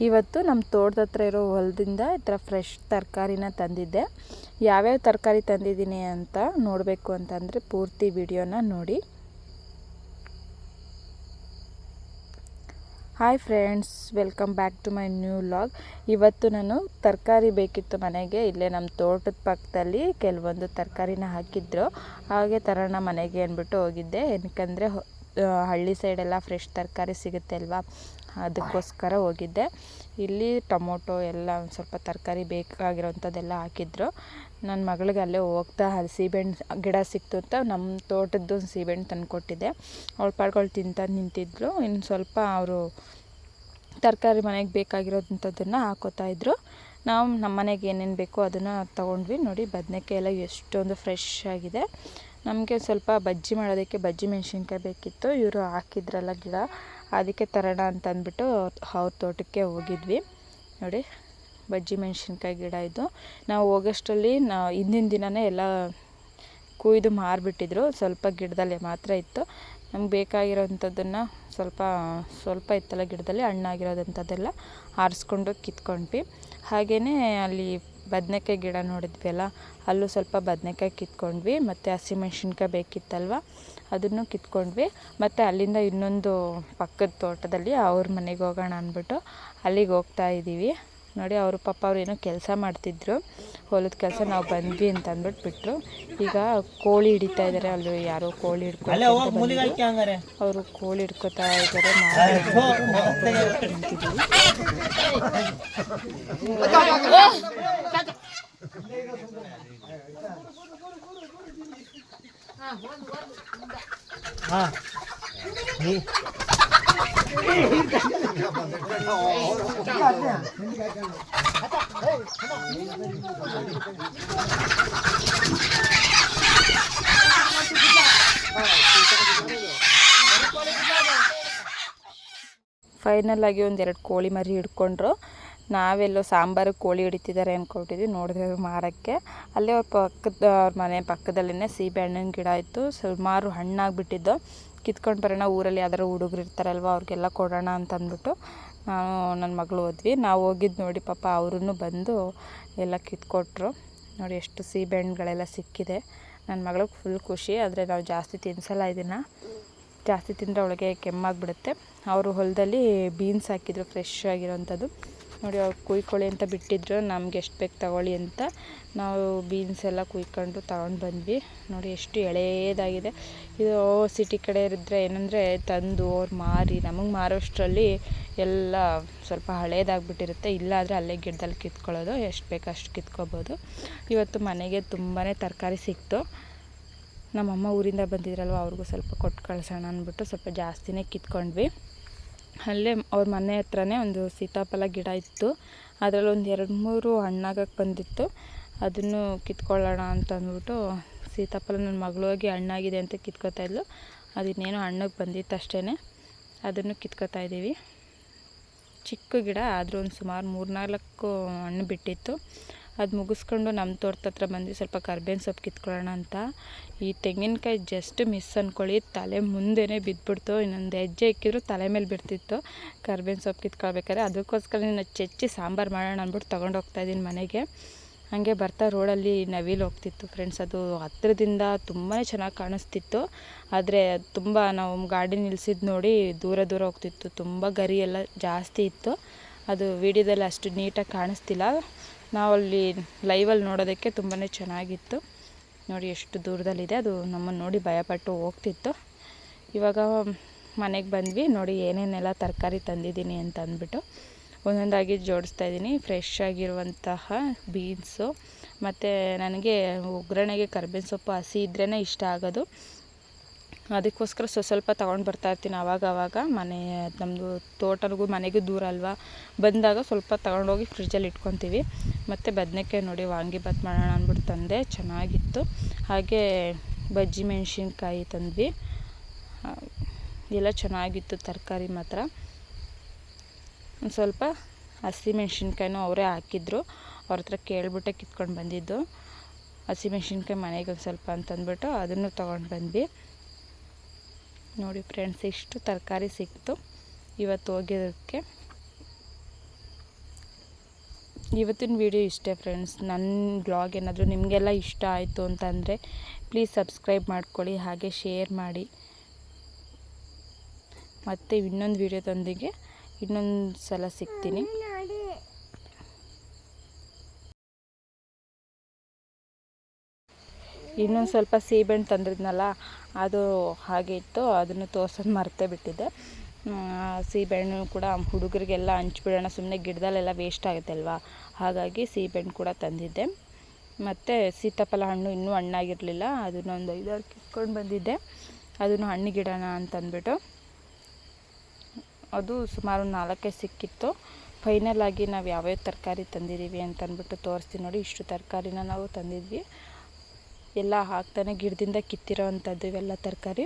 ಇವತ್ತು ನಮ್ಮ ತೋಟದ ಹತ್ರ ಇರೋ ಹೊಲದಿಂದ ಈ ಥರ ಫ್ರೆಶ್ ತರಕಾರಿನ ತಂದಿದ್ದೆ. ಯಾವ್ಯಾವ ತರಕಾರಿ ತಂದಿದ್ದೀನಿ ಅಂತ ನೋಡಬೇಕು ಅಂತಂದರೆ ಪೂರ್ತಿ ವಿಡಿಯೋನ ನೋಡಿ. Hi friends, welcome back to my new vlog. ಇವತ್ತು ನಾನು ತರಕಾರಿ ಬೇಕಿತ್ತು ಮನೆಗೆ. ಇಲ್ಲೇ ನಮ್ಮ ತೋಟದ ಪಕ್ಕದಲ್ಲಿ ಕೆಲವೊಂದು ತರಕಾರಿನ ಹಾಕಿದ್ರು, ಹಾಗೆ ತರೋಣ ಮನೆಗೆ ಅಂದ್ಬಿಟ್ಟು ಹೋಗಿದ್ದೆ. ಏನಕ್ಕಂದರೆ ಹಳ್ಳಿ ಸೈಡೆಲ್ಲ ಫ್ರೆಶ್ ತರಕಾರಿ ಸಿಗುತ್ತೆ ಅಲ್ವಾ, ಅದಕ್ಕೋಸ್ಕರ ಹೋಗಿದ್ದೆ. ಇಲ್ಲಿ ಟೊಮೊಟೊ ಎಲ್ಲ ಒಂದು ಸ್ವಲ್ಪ ತರಕಾರಿ ಬೇಕಾಗಿರೋವಂಥದ್ದೆಲ್ಲ ಹಾಕಿದ್ರು. ನನ್ನ ಮಗಳಿಗೆ ಅಲ್ಲೇ ಹೋಗ್ತಾ ಸೀಬೆಹಣ್ಣು ಗಿಡ ಸಿಕ್ತು ಅಂತ ನಮ್ಮ ತೋಟದ್ದು ಸೀಬೆಹಣ್ಣು ತಂದು ಕೊಟ್ಟಿದ್ದೆ. ಅವಳು ಪಾಡ್ಗಳು ತಿಂತ ನಿಂತಿದ್ಲು. ಇನ್ನು ಸ್ವಲ್ಪ ಅವರು ತರಕಾರಿ ಮನೆಗೆ ಬೇಕಾಗಿರೋಂಥದ್ದನ್ನು ಹಾಕೋತಾಯಿದ್ರು. ನಾವು ನಮ್ಮ ಮನೆಗೆ ಏನೇನು ಬೇಕೋ ಅದನ್ನು ತೊಗೊಂಡ್ವಿ. ನೋಡಿ, ಬದನೆಕಾಯಿ ಎಲ್ಲ ಎಷ್ಟೊಂದು ಫ್ರೆಶ್ ಆಗಿದೆ. ನಮಗೆ ಸ್ವಲ್ಪ ಬಜ್ಜಿ ಮಾಡೋದಕ್ಕೆ ಬಜ್ಜಿ ಮೆಣಸಿನ್ಕಾಯಿ ಬೇಕಿತ್ತು. ಇವರು ಹಾಕಿದ್ರಲ್ಲ ಗಿಡ, ಅದಕ್ಕೆ ತರೋಣ ಅಂತ ಅಂದ್ಬಿಟ್ಟು ಅವ್ರ ತೋಟಕ್ಕೆ ಹೋಗಿದ್ವಿ. ನೋಡಿ, ಬಜ್ಜಿ ಮೆಣಸಿನ್ಕಾಯಿ ಗಿಡ ಇದು. ನಾವು ಹೋಗೋಷ್ಟರಲ್ಲಿ ಹಿಂದಿನ ದಿನವೇ ಎಲ್ಲ ಕುಯ್ದು ಮಾರಿಬಿಟ್ಟಿದ್ರು. ಸ್ವಲ್ಪ ಗಿಡದಲ್ಲಿ ಮಾತ್ರ ಇತ್ತು. ನಮ್ಗೆ ಬೇಕಾಗಿರೋವಂಥದ್ದನ್ನು ಸ್ವಲ್ಪ ಇತ್ತಲ್ಲ ಗಿಡದಲ್ಲಿ, ಹಣ್ಣಾಗಿರೋದಂಥದ್ದೆಲ್ಲ ಆರಿಸ್ಕೊಂಡು ಕಿತ್ಕೊಂಡ್ವಿ. ಹಾಗೆಯೇ ಅಲ್ಲಿ ಬದನೆಕಾಯಿ ಗಿಡ ನೋಡಿದ್ವಿ ಅಲ್ಲ, ಅಲ್ಲೂ ಸ್ವಲ್ಪ ಬದನೆಕಾಯಿ ಕಿತ್ಕೊಂಡ್ವಿ. ಮತ್ತು ಹಸಿಮೆಣ್ಸಿನ್ಕಾಯಿ ಬೇಕಿತ್ತಲ್ವ, ಅದನ್ನು ಕಿತ್ಕೊಂಡ್ವಿ. ಮತ್ತು ಅಲ್ಲಿಂದ ಇನ್ನೊಂದು ಪಕ್ಕದ ತೋಟದಲ್ಲಿ ಅವ್ರ ಮನೆಗೆ ಹೋಗೋಣ ಅಂದ್ಬಿಟ್ಟು ಅಲ್ಲಿಗೆ ಹೋಗ್ತಾ ಇದ್ದೀವಿ. ನೋಡಿ, ಅವರು ಪಾಪ ಅವ್ರು ಏನೋ ಕೆಲಸ ಮಾಡ್ತಿದ್ರು, ಹೊಲದ ಕೆಲಸ. ನಾವು ಬಂದ್ವಿ ಅಂತ ಅಂದ್ಬಿಟ್ಟು ಬಿಟ್ಟರು. ಈಗ ಕೋಳಿ ಹಿಡಿತಾ ಇದ್ದಾರೆ. ಅಲ್ಲಿ ಯಾರೋ ಕೋಳಿ ಹಿಡ್ಕೊಂಡು ಅವರು ಕೋಳಿ ಹಿಡ್ಕೊತಾ ಇದ್ದಾರೆ. ಫೈನಲ್ ಆಗಿ ಒಂದೆರಡು ಕೋಳಿ ಮರಿ ಹಿಡ್ಕೊಂಡ್ರು. ನಾವೆಲ್ಲೋ ಸಾಂಬಾರು ಕೋಳಿ ಹಿಡಿತಿದ್ದಾರೆ ಅಂದ್ಕೊಟ್ಟಿದ್ವಿ, ನೋಡಿದ್ರೆ ಮಾರೋಕ್ಕೆ. ಅಲ್ಲೇ ಅವ್ರ ಮನೆ ಪಕ್ಕದಲ್ಲೇ ಸೀಬೆಹಣ್ಣಿನ ಗಿಡ ಇತ್ತು. ಸುಮಾರು ಹಣ್ಣಾಗಿಬಿಟ್ಟಿದ್ದು. ಕಿತ್ಕೊಂಡು ಬರೋಣ, ಊರಲ್ಲಿ ಯಾವ್ದಾರು ಹುಡುಗರು ಇರ್ತಾರಲ್ವ, ಅವ್ರಿಗೆಲ್ಲ ಕೊಡೋಣ ಅಂತ ಅಂದ್ಬಿಟ್ಟು ನಾನು ನನ್ನ ಮಗಳು ಹೋದ್ವಿ. ನಾವು ಹೋಗಿದ್ದು ನೋಡಿ, ಪಾಪ ಅವ್ರೂ ಬಂದು ಎಲ್ಲ ಕಿತ್ಕೊಟ್ರು. ನೋಡಿ, ಎಷ್ಟು ಸೀಬೆಹಣ್ಣುಗಳೆಲ್ಲ ಸಿಕ್ಕಿದೆ. ನನ್ನ ಮಗಳಿಗೆ ಫುಲ್ ಖುಷಿ. ಆದರೆ ನಾವು ಜಾಸ್ತಿ ತಿನ್ಸಲ್ಲ ಇದನ್ನು. ಜಾಸ್ತಿ ತಿಂದರೆ ಅವಳಿಗೆ ಕೆಮ್ಮಾಗಿಬಿಡುತ್ತೆ. ಅವರು ಹೊಲದಲ್ಲಿ ಬೀನ್ಸ್ ಹಾಕಿದ್ರು, ಫ್ರೆಶ್ ಆಗಿರೋವಂಥದ್ದು. ನೋಡಿ, ಅವ್ರು ಕುಯ್ಕೊಳ್ಳಿ ಅಂತ ಬಿಟ್ಟಿದ್ರು, ನಮ್ಗೆ ಎಷ್ಟು ಬೇಕು ತಗೊಳ್ಳಿ ಅಂತ. ನಾವು ಬೀನ್ಸ್ ಎಲ್ಲ ಕುಯ್ಕೊಂಡು ತಗೊಂಡು ಬಂದ್ವಿ. ನೋಡಿ, ಎಷ್ಟು ಎಳೆಯದಾಗಿದೆ. ಇದು ಸಿಟಿ ಕಡೆ ಇದ್ದರೆ ಏನಂದರೆ ತಂದು ಅವ್ರು ಮಾರಿ ನಮಗೆ ಮಾರೋಷ್ಟರಲ್ಲಿ ಎಲ್ಲ ಸ್ವಲ್ಪ ಹಳೇದಾಗಿಬಿಟ್ಟಿರುತ್ತೆ. ಇಲ್ಲಾದರೆ ಅಲ್ಲೇ ಗಿಡದಲ್ಲಿ ಕಿತ್ಕೊಳ್ಳೋದು, ಎಷ್ಟು ಬೇಕು ಅಷ್ಟು ಕಿತ್ಕೊಬೋದು. ಇವತ್ತು ಮನೆಗೆ ತುಂಬಾ ತರಕಾರಿ ಸಿಕ್ತು. ನಮ್ಮಮ್ಮ ಊರಿಂದ ಬಂದಿದ್ರಲ್ವ, ಅವ್ರಿಗೂ ಸ್ವಲ್ಪ ಕೊಟ್ಟು ಕಳ್ಸೋಣ ಅಂದ್ಬಿಟ್ಟು ಸ್ವಲ್ಪ ಜಾಸ್ತಿನೇ ಕಿತ್ಕೊಂಡ್ವಿ. ಅಲ್ಲೇ ಅವ್ರ ಮನೆ ಹತ್ರನೇ ಒಂದು ಸೀತಾಫಲ ಗಿಡ ಇತ್ತು. ಅದರಲ್ಲಿ ಒಂದು 2-3 ಹಣ್ಣಾಗಕ್ಕೆ ಬಂದಿತ್ತು. ಅದನ್ನು ಕಿತ್ಕೊಳ್ಳೋಣ ಅಂತ ಅಂದ್ಬಿಟ್ಟು ಸೀತಾಫಲ ನನ್ನ ಮಗಳು ಹೋಗಿ ಹಣ್ಣಾಗಿದೆ ಅಂತ ಕಿತ್ಕೊತಾ ಇದ್ಲು. ಅದಿನ್ನೇನೋ ಹಣ್ಣಿಗೆ ಬಂದಿತ್ತು ಅಷ್ಟೇ. ಅದನ್ನು ಕಿತ್ಕೊತಾ ಇದ್ದೀವಿ. ಚಿಕ್ಕ ಗಿಡ ಆದರೂ ಒಂದು ಸುಮಾರು 3-4 ಹಣ್ಣು ಬಿಟ್ಟಿತ್ತು. ಅದು ಮುಗಿಸ್ಕೊಂಡು ನಮ್ಮ ತೋಟದ ಹತ್ರ ಬಂದು ಸ್ವಲ್ಪ ಕರ್ಬೇವಿನ ಸೊಪ್ಪು ಕಿತ್ಕೊಳ್ಳೋಣ ಅಂತ. ಈ ತೆಂಗಿನಕಾಯಿ ಜಸ್ಟ್ ಮಿಸ್ ಅಂದ್ಕೊಳ್ಳಿ, ತಲೆ ಮುಂದೆನೇ ಬಿದ್ದುಬಿಡ್ತು. ಇನ್ನೊಂದು ಹೆಜ್ಜೆ ಇಕ್ಕಿದ್ರು ತಲೆ ಮೇಲೆ ಬಿಡ್ತಿತ್ತು ಕರ್ಬೇವಿನ ಸೊಪ್ಪು ಕಿತ್ಕೊಳ್ಬೇಕಾದ್ರೆ. ಅದಕ್ಕೋಸ್ಕರ ನಾನು ಚೆಚ್ಚಿ ಸಾಂಬಾರು ಮಾಡೋಣ ಅಂದ್ಬಿಟ್ಟು ತೊಗೊಂಡು ಹೋಗ್ತಾಯಿದ್ದೀನಿ ಮನೆಗೆ. ಹಾಗೆ ಬರ್ತಾ ರೋಡಲ್ಲಿ ನವಿಲು ಹೋಗ್ತಿತ್ತು ಫ್ರೆಂಡ್ಸ್. ಅದು ಹತ್ರದಿಂದ ತುಂಬಾ ಚೆನ್ನಾಗಿ ಕಾಣಿಸ್ತಿತ್ತು. ಆದರೆ ತುಂಬ ನಾವು ಗಾಡಿ ನಿಲ್ಸಿದ್ದು ನೋಡಿ ದೂರ ಹೋಗ್ತಿತ್ತು. ತುಂಬ ಗರಿ ಎಲ್ಲ ಜಾಸ್ತಿ ಇತ್ತು. ಅದು ವೀಡಿಯೋದಲ್ಲಿ ಅಷ್ಟು ನೀಟಾಗಿ ಕಾಣಿಸ್ತಿಲ್ಲ. ನಾವಲ್ಲಿ ಲೈವಲ್ಲಿ ನೋಡೋದಕ್ಕೆ ತುಂಬಾ ಚೆನ್ನಾಗಿತ್ತು. ನೋಡಿ, ಎಷ್ಟು ದೂರದಲ್ಲಿದೆ. ಅದು ನಮ್ಮನ್ನು ನೋಡಿ ಭಯಪಟ್ಟು ಹೋಗ್ತಿತ್ತು. ಇವಾಗ ಮನೆಗೆ ಬಂದ್ವಿ. ನೋಡಿ, ಏನೇನೆಲ್ಲ ತರಕಾರಿ ತಂದಿದ್ದೀನಿ ಅಂತ ಅಂದ್ಬಿಟ್ಟು ಒಂದೊಂದಾಗಿ ಜೋಡಿಸ್ತಾ ಇದ್ದೀನಿ. ಫ್ರೆಶ್ ಆಗಿರುವಂತಹ ಬೀನ್ಸು, ಮತ್ತು ನನಗೆ ಒಗ್ಗರಣೆಗೆ ಕರ್ಬೇವಿನ ಸೊಪ್ಪು ಹಸಿ ಇದ್ರೇ ಇಷ್ಟ ಆಗೋದು. ಅದಕ್ಕೋಸ್ಕರ ಸ್ವಲ್ಪ ತೊಗೊಂಡು ಬರ್ತಾಯಿರ್ತೀನಿ ಆವಾಗ. ನಮ್ಮದು ತೋಟನಿಗೂ ಮನೆಗೂ ದೂರ ಅಲ್ವಾ, ಬಂದಾಗ ಸ್ವಲ್ಪ ತೊಗೊಂಡೋಗಿ ಫ್ರಿಜ್ಜಲ್ಲಿ ಇಟ್ಕೊತೀವಿ. ಮತ್ತು ಬದನೆಕಾಯಿ ನೋಡಿ, ವಾಂಗಿಬಾತ್ ಮಾಡೋಣ ಅಂದ್ಬಿಟ್ಟು ತಂದೆ, ಚೆನ್ನಾಗಿತ್ತು. ಹಾಗೆ ಬಜ್ಜಿ ಮೆಣಸಿನ್ಕಾಯಿ ತಂದ್ವಿ. ಎಲ್ಲ ಚೆನ್ನಾಗಿತ್ತು ತರಕಾರಿ ಮಾತ್ರ. ಒಂದು ಸ್ವಲ್ಪ ಹಸಿಮೆಣ್ಸಿನ್ಕಾಯಿನೂ ಅವರೇ ಹಾಕಿದ್ರು. ಅವ್ರ ಹತ್ರ ಕೇಳ್ಬಿಟ್ಟೆ ಕಿತ್ಕೊಂಡು ಬಂದಿದ್ದು. ಹಸಿಮೆಣ್ಸಿನ್ಕಾಯಿ ಮನೆಗೆ ಒಂದು ಸ್ವಲ್ಪ ಅಂತಂದ್ಬಿಟ್ಟು ಅದನ್ನು ತೊಗೊಂಡು ಬಂದ್ವಿ. ನೋಡಿ ಫ್ರೆಂಡ್ಸ್, ಇಷ್ಟು ತರಕಾರಿ ಸಿಕ್ತು ಇವತ್ತು ಹೋಗಿರೋದಕ್ಕೆ. ಇವತ್ತಿನ ವಿಡಿಯೋ ಇಷ್ಟೇ ಫ್ರೆಂಡ್ಸ್. ನನ್ನ ಬ್ಲಾಗ್ ಏನಾದರೂ ನಿಮಗೆಲ್ಲ ಇಷ್ಟ ಆಯಿತು ಅಂತಂದರೆ ಪ್ಲೀಸ್ ಸಬ್ಸ್ಕ್ರೈಬ್ ಮಾಡ್ಕೊಳ್ಳಿ, ಹಾಗೆ ಶೇರ್ ಮಾಡಿ. ಮತ್ತು ಇನ್ನೊಂದು ವಿಡಿಯೋದೊಂದಿಗೆ ಇನ್ನೊಂದು ಸಲ ಸಿಗ್ತೀನಿ. ಇನ್ನೊಂದು ಸ್ವಲ್ಪ ಸೀಬೆಹಣ್ಣು ತಂದಿದ್ನಲ್ಲ, ಅದು ಹಾಗೆ ಇತ್ತು, ಅದನ್ನು ತೋರ್ಸೋದು ಮರ್ತೇ ಬಿಟ್ಟಿದ್ದೆ. ಸೀಬೆಹಣ್ಣು ಕೂಡ ಹುಡುಗರಿಗೆಲ್ಲ ಹಂಚ್ಬಿಡೋಣ, ಸುಮ್ಮನೆ ಗಿಡದಲ್ಲೆಲ್ಲ ವೇಸ್ಟ್ ಆಗುತ್ತೆ ಅಲ್ವಾ, ಹಾಗಾಗಿ ಸೀಬೆಹಣ್ಣು ಕೂಡ ತಂದಿದ್ದೆ. ಮತ್ತು ಸೀತಾಫಲ ಹಣ್ಣು ಇನ್ನೂ ಹಣ್ಣಾಗಿರಲಿಲ್ಲ, ಅದನ್ನೊಂದು 5-6 ಕಿತ್ಕೊಂಡು ಬಂದಿದ್ದೆ. ಅದನ್ನು ಹಣ್ಣಿಗಿಡೋಣ ಅಂತಂದ್ಬಿಟ್ಟು ಅದು ಸುಮಾರು 4 ಸಿಕ್ಕಿತ್ತು. ಫೈನಲ್ ಆಗಿ ನಾವು ಯಾವ್ಯಾವ ತರಕಾರಿ ತಂದಿದ್ದೀವಿ ಅಂತಂದ್ಬಿಟ್ಟು ತೋರಿಸ್ತೀನಿ ನೋಡಿ. ಇಷ್ಟು ತರಕಾರಿನ ನಾವು ತಂದಿದ್ವಿ, ಎಲ್ಲ ಹಾಕ್ತಾನೆ ಗಿಡದಿಂದ ಕಿತ್ತಿರೋ ಅಂಥದ್ದು ಇವೆಲ್ಲ ತರಕಾರಿ.